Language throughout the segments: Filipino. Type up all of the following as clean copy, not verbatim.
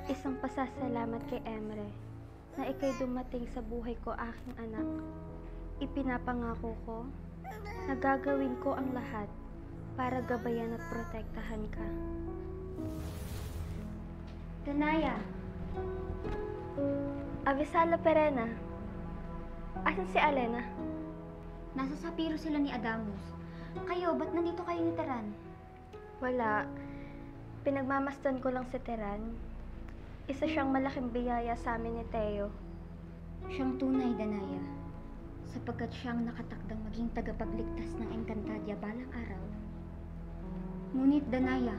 Isang pasasalamat kay Emre na ika'y dumating sa buhay ko, aking anak. Ipinapangako ko na gagawin ko ang lahat para gabayan at protektahan ka. Danaya! Avisala Perena! Asan si Alena? Nasa Sapiro sila ni Adamus. Kayo, ba't nandito kayo ni Teran? Wala. Pinagmamasdan ko lang si Teran. Isa siyang malaking biyaya sa amin ni Teo. Siyang tunay, Danaya. Sapagkat siyang nakatakdang maging tagapagligtas ng Encantadia balang araw. Ngunit, Danaya,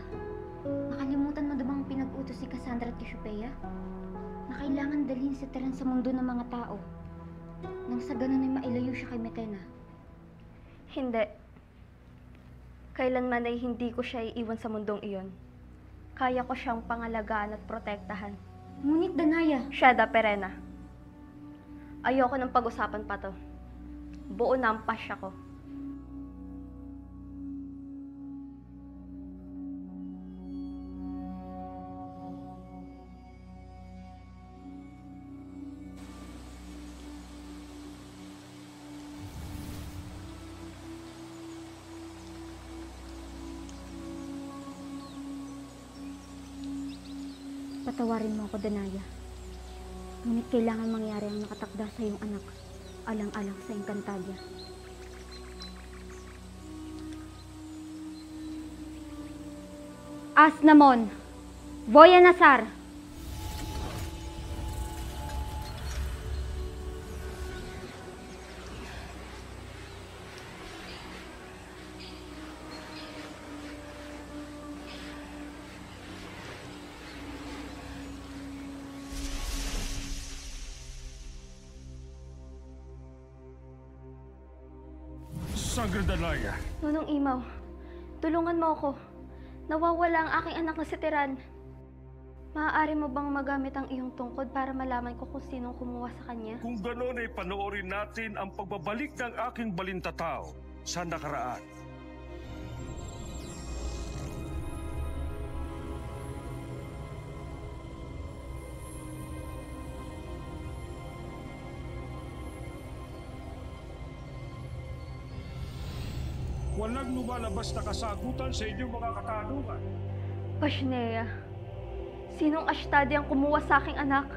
nakalimutan mo bang pinag-utos si Cassandra at Cassiopeia? Na kailangan dalhin si Teran sa mundo ng mga tao. Nang sa ganun ay mailayo siya kay Metena. Hindi. Kailanman ay hindi ko siya iiwan sa mundong iyon. Kaya ko siyang pangalagaan at protektahan. Ngunit, Danaya... Shada Perena. Ayoko ng pag-usapan pa to. Buo na ang pasya ko. Patawarin mo ako, Danaya. Ngunit kailangan mangyari ang nakatakda sa iyong anak, alang-alang sa Encantadia. Asnamon! Voya Nazar! Sangre Danaya. Nunong Imaw, tulungan mo ako. Nawawala ang aking anak na si Teran. Maaari mo bang magamit ang iyong tungkod para malaman ko kung sinong kumuha sa kanya? Kung gano'n ay panoorin natin ang pagbabalik ng aking balintataw sa nakaraan. Walang lumalabas na kasagutan sa inyong mga katanungan. Pashnea, sinong Ashtadi ang kumuha sa aking anak?